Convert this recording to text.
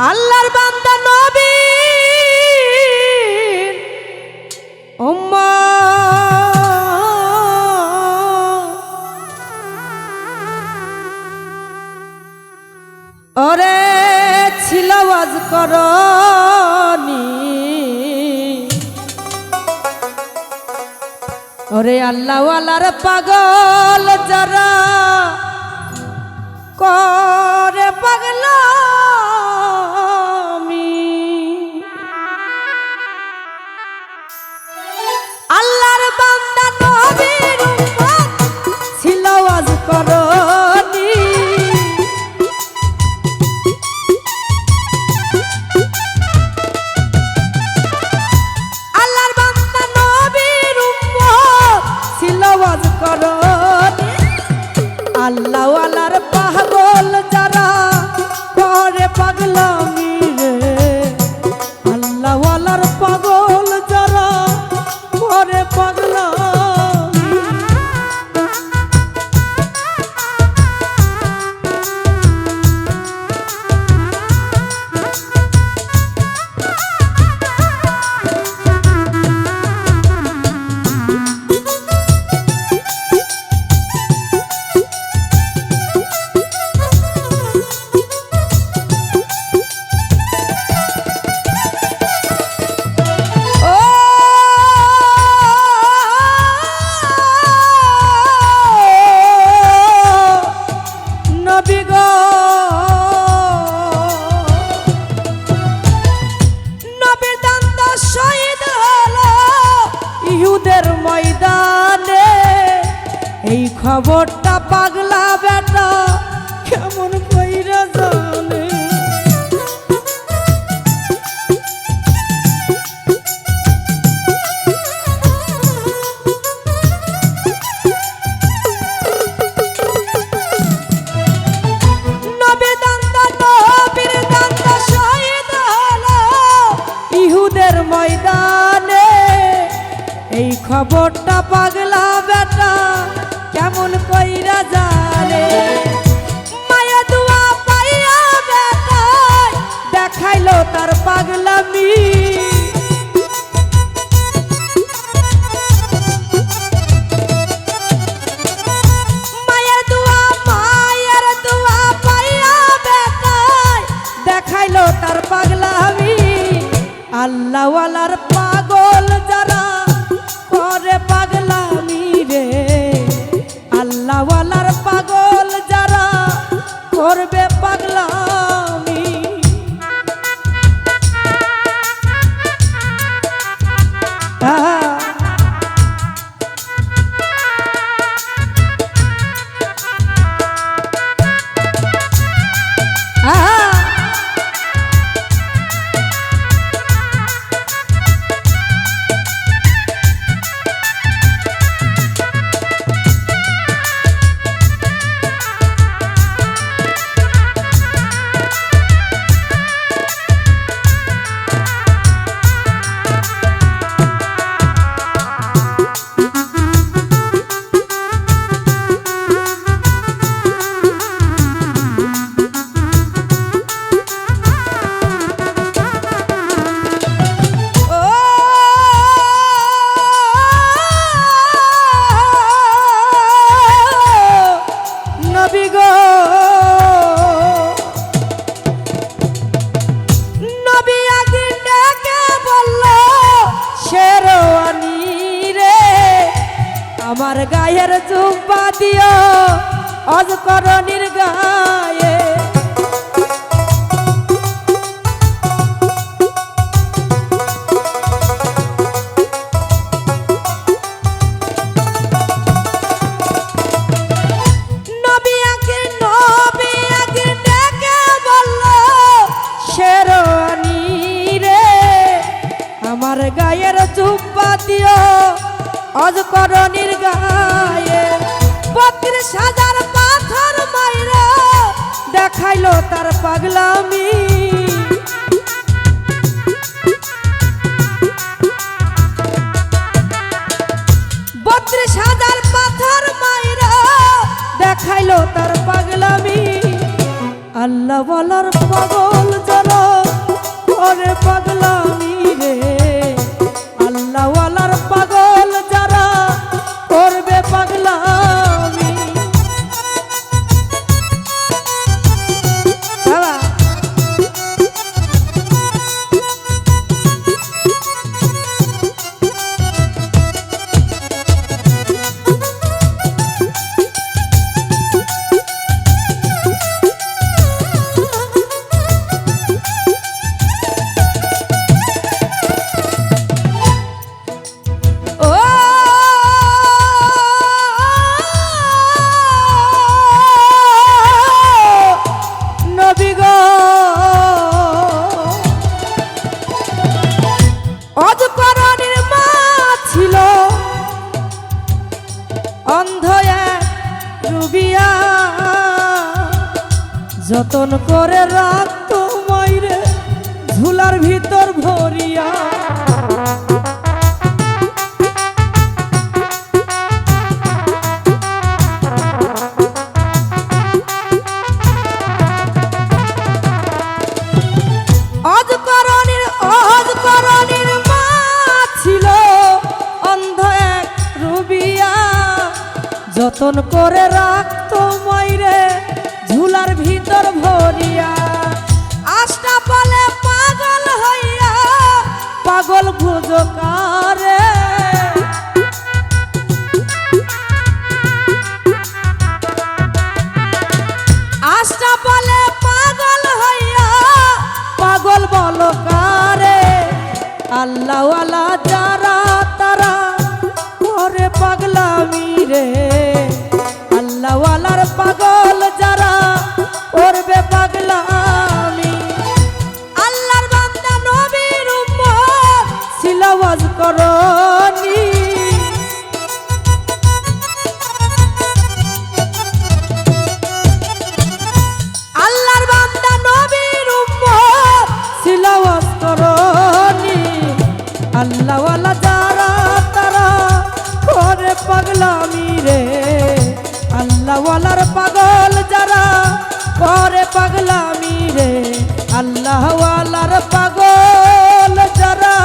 আল্লাহর বান্দা নবী উম্মত ওরে ছিল ওয়াজ করনি ওরে আল্লাহ ওয়ালার পাগল যারা করে পাগলামি আল্লাহর বান্দা নবীর উম্মত ছিল ওয়াজ করনি আল্লাহর বান্দা নবীর উম্মত ছিল ওয়াজ করনি আল্লাহ ওয়ালার পাগল যারা করে পাগলামি রে আল্লাহ ওয়ালার পাগল যারা করে পাগলামি ময়দানে এই খবরটা পাগলা বেটা কেমন কইরা জানে নবীর দান্দা শহীদ হলো ইহুদের ময়দানে এই খবরটা পাগলা বেটা কেমন কইরা জানে মায়া দুয়া পাইয়া বেটা দেখাইলো তার পাগলামি মায়ের দুয়া পাইয়া বেটা দেখাইলো তার পাগলামি আল্লাহ ওয়ালার পাগল যারা করে পাগলামি রে আল্লাহ ওয়ালার পাগল যারা করবে পাগলামি আমার গায়ের জুব্বা দিও অজকরণীর গায়ে নবী আগে ডেকে বলল শেরওয়ানি রে আমার গায়ের জুব্বা দিও অজকরণীর গায়ে ৩২,০০০ পাথর মাইরা দেখাইলো তার পাগলামি ৩২,০০০ পাথর মাইরা দেখাইলো তার পাগলামি আল্লাহ বলার পাগল যারা করে পাগলামি রে, আল্লাহ ওয়ালার পাগল যারা করবে পাগলামি। বাবা যতন করে রাখতো মাইরে ঝুলার ভিতর ভরিয়া, অজকরণীর মা ছিল অন্ধ এক রুবিয়া, যতন করে রাখতো মাইরে ঝুলার ভিতর ভরিয়া। আষ্টা পালে পাগল হইয়া পাগল গুজকারে, আষ্টা পালে পাগল হইয়া পাগল বলকারে। আল্লাহ ওয়ালা যারা তারা করে পাগলামি রে, আল্লাহ ওয়ালার পাগল যারা করবে পাগলামি। আল্লাহর বান্দা নবীর উম্মত ছিল অজকরণী, আল্লাহর বান্দা নবীর উম্মত ছিল অজকরণী। আল্লাহ ওয়ালা যারা তারা করে পাগলামি রে, আল্লাহ ওয়ালার পাগল যারা করে পাগলামি রে, আল্লাহ ওয়ালার পাগল যারা